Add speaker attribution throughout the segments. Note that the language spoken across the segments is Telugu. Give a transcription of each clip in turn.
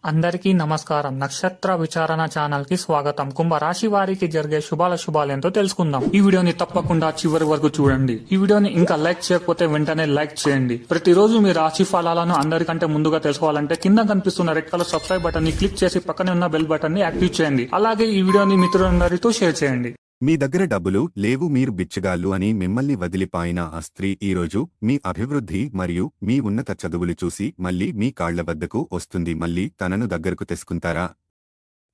Speaker 1: అందరికీ నమస్కారం. నక్షత్ర విచారణ ఛానల్ కి స్వాగతం. కుంభరాశి వారికి జరిగే శుభాలేంతో తెలుసుకుందాం. ఈ వీడియోని తప్పకుండా చివరి వరకు చూడండి. ఈ వీడియోని ఇంకా లైక్ చేయకపోతే వెంటనే లైక్ చేయండి. ప్రతిరోజు మీ రాశి ఫలాలను అందరికంటే ముందుగా తెలుసుకోవాలంటే కింద కనిపిస్తున్న రెడ్ కలర్ సబ్స్క్రైబ్ బటన్ ని క్లిక్ చేసి పక్కనే ఉన్న బెల్ బటన్ ని యాక్టివ్ చేయండి. అలాగే ఈ వీడియోని మిత్రులందరితో షేర్ చేయండి.
Speaker 2: మీ దగ్గర డబ్బులు లేవు, మీరు బిచ్చగాళ్ళు అని మిమ్మల్ని వదిలిపాయిన ఆ స్త్రీ ఈరోజు మీ అభివృద్ధి మరియు మీ ఉన్నత చదువులు చూసి మళ్ళీ మీ కాళ్ల వద్దకు వస్తుంది. మళ్ళీ తనను దగ్గరకు తెసుకుంటారా?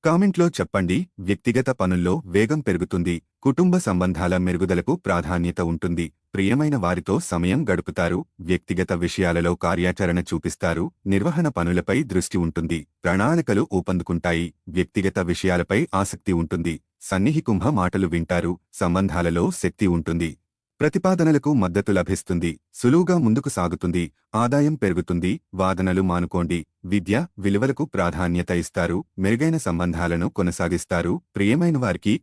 Speaker 2: కామెంట్లో చెప్పండి. వ్యక్తిగత పనుల్లో వేగం పెరుగుతుంది. కుటుంబ సంబంధాల మెరుగుదలకు ప్రాధాన్యత ఉంటుంది. ప్రియమైన వారితో సమయం గడుపుతారు. వ్యక్తిగత విషయాలలో కార్యాచరణ చూపిస్తారు. నిర్వహణ పనులపై దృష్టి ఉంటుంది. ప్రణాళికలు ఊపందుకుంటాయి. వ్యక్తిగత విషయాలపై ఆసక్తి ఉంటుంది. సన్నిహికుంభ మాటలు వింటారు. సంబంధాలలో శక్తి ఉంటుంది. ప్రతిపాదనలకు మద్దతు లభిస్తుంది. సులువుగా ముందుకు సాగుతుంది. ఆదాయం పెరుగుతుంది. వాదనలు మానుకోండి. విద్య విలువలకు ప్రాధాన్యత ఇస్తారు. మెరుగైన సంబంధాలను కొనసాగిస్తారు. ప్రియమైన వారికి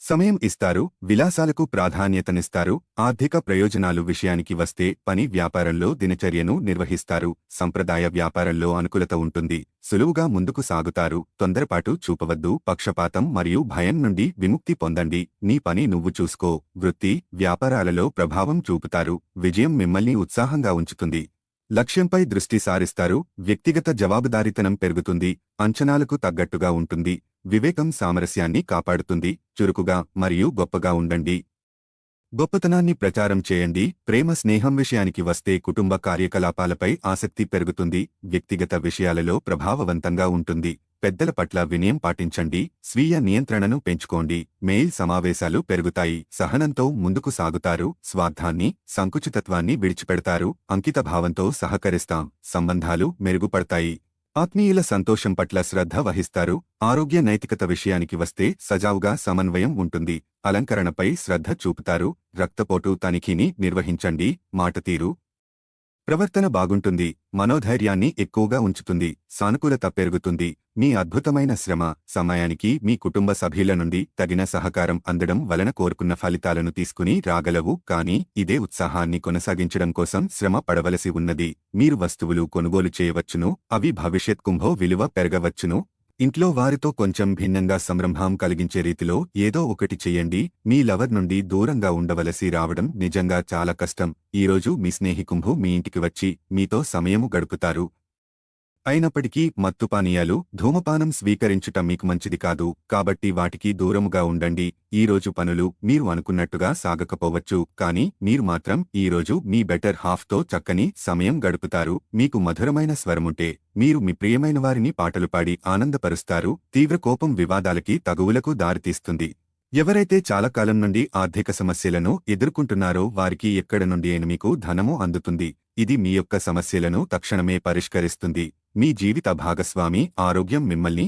Speaker 2: సమయం ఇస్తారు. విలాసాలకు ప్రాధాన్యతనిస్తారు. ఆర్థిక ప్రయోజనాలు విషయానికి వస్తే పని వ్యాపారంలో దినచర్యను నిర్వహిస్తారు. సంప్రదాయ వ్యాపారంలో అనుకూలత ఉంటుంది. సులువుగా ముందుకు సాగుతారు. తొందరపాటు చూపవద్దు. పక్షపాతం మరియు భయం నుండి విముక్తి పొందండి. నీ పని నువ్వు చూసుకో. వృత్తి వ్యాపారాలలో ప్రభావం చూపుతారు. విజయం మిమ్మల్ని ఉత్సాహంగా ఉంచుతుంది. లక్ష్యంపై దృష్టి సారిస్తారు. వ్యక్తిగత జవాబుదారీతనం పెరుగుతుంది. అంచనాలకు తగ్గట్టుగా ఉంటుంది. వివేకం సామరస్యాన్ని కాపాడుతుంది. చురుకుగా మరియు గొప్పగా ఉండండి. గొప్పతనాన్ని ప్రచారం చేయండి. ప్రేమ స్నేహం విషయానికి వస్తే కుటుంబ కార్యకలాపాలపై ఆసక్తి పెరుగుతుంది. వ్యక్తిగత విషయాలలో ప్రభావవంతంగా ఉంటుంది. పెద్దల పట్ల వినయం పాటించండి. స్వీయ నియంత్రణను పెంచుకోండి. మెయిల్ సమావేశాలు పెరుగుతాయి. సహనంతో ముందుకు సాగుతారు. స్వార్థాన్ని సంకుచితత్వాన్ని విడిచిపెడతారు. అంకితభావంతో సహకరిస్తాం. సంబంధాలు మెరుగుపడతాయి. ఆత్మీయుల సంతోషం పట్ల శ్రద్ధ వహిస్తారు. ఆరోగ్య నైతికత విషయానికి వస్తే సజావుగా సమన్వయం ఉంటుంది. అలంకరణపై శ్రద్ధ చూపుతారు. రక్తపోటు తనిఖీని నిర్వహించండి. మాటతీరు ప్రవర్తన బాగుంటుంది. మనోధైర్యాన్ని ఎక్కువగా ఉంచుతుంది. సానుకూలత పెరుగుతుంది. మీ అద్భుతమైన శ్రమ సమయానికి మీ కుటుంబ సభ్యుల నుండి తగిన సహకారం అందడం వలన కోరుకున్న ఫలితాలను తీసుకుని రాగలవు. కానీ ఇదే ఉత్సాహాన్ని కొనసాగించడం కోసం శ్రమ పడవలసి ఉన్నది. మీరు వస్తువులు కొనుగోలు చేయవచ్చును. అవి భవిష్యత్ కుంభో విలువ పెరగవచ్చును. ఇంట్లో వారితో కొంచెం భిన్నంగా సంరంభం కలిగించే రీతిలో ఏదో ఒకటి చెయ్యండి. మీ లవర్ నుండి దూరంగా ఉండవలసి రావడం నిజంగా చాలా కష్టం. ఈరోజు మీ స్నేహికుంభు మీ ఇంటికి వచ్చి మీతో సమయము గడుపుతారు. అయినప్పటికీ మత్తుపానీయాలు ధూమపానం స్వీకరించుట మీకు మంచిది కాదు. కాబట్టి వాటికి దూరముగా ఉండండి. ఈరోజు పనులు మీరు అనుకున్నట్టుగా సాగకపోవచ్చు. కానీ మీరు మాత్రం ఈరోజు మీ బెటర్ హాఫ్తో చక్కని సమయం గడుపుతారు. మీకు మధురమైన స్వరముంటే మీరు మీ ప్రియమైన వారిని పాటలు పాడి ఆనందపరుస్తారు. తీవ్ర కోపం వివాదాలకి తగువులకు దారితీస్తుంది. ఎవరైతే చాలా కాలం నుండి ఆర్థిక సమస్యలను ఎదుర్కొంటున్నారో వారికి ఎక్కడ నుండి మీకు ధనము అందుతుంది. ఇది మీ యొక్క సమస్యలను తక్షణమే పరిష్కరిస్తుంది. మీ జీవిత భాగస్వామి ఆరోగ్యం మిమ్మల్ని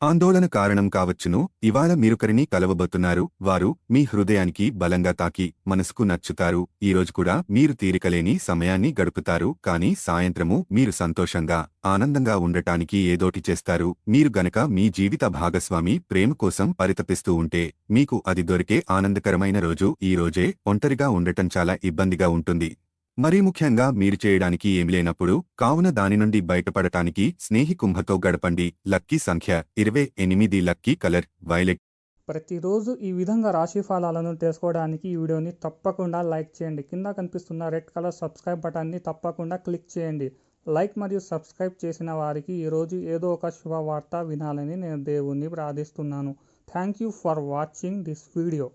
Speaker 2: ఆందోళన కారణం కావచ్చును. ఇవాళ మీరొకరిని కలవబోతున్నారు. వారు మీ హృదయానికి బలంగా తాకి మనసుకు నచ్చుతారు. ఈరోజు కూడా మీరు తీరికలేని సమయాన్ని గడుపుతారు. కానీ సాయంత్రము మీరు సంతోషంగా ఆనందంగా ఉండటానికి ఏదోటి చేస్తారు. మీరు గనక మీ జీవిత భాగస్వామి ప్రేమ కోసం పరితపిస్తూ ఉంటే మీకు అది దొరికే ఆనందకరమైన రోజు ఈ రోజే. ఒంటరిగా ఉండటం చాలా ఇబ్బందిగా ఉంటుంది. మరీ ముఖ్యంగా మీరు చేయడానికి ఏమి లేనప్పుడు. కావున దాని నుండి బయటపడటానికి స్నేహికుంభతో గడపండి. లక్కీ సంఖ్య 28. Lucky colour violet.
Speaker 1: ప్రతిరోజు ఈ విధంగా రాశి ఫలాలను తెలుసుకోవడానికి ఈ వీడియోని తప్పకుండా లైక్ చేయండి. కింద కనిపిస్తున్న రెడ్ కలర్ సబ్స్క్రైబ్ బటన్ని తప్పకుండా క్లిక్ చేయండి. లైక్ మరియు సబ్స్క్రైబ్ చేసిన వారికి ఈరోజు ఏదో ఒక శుభవార్త వినాలని నేను దేవుణ్ణి ప్రార్థిస్తున్నాను. Thank you for watching this video.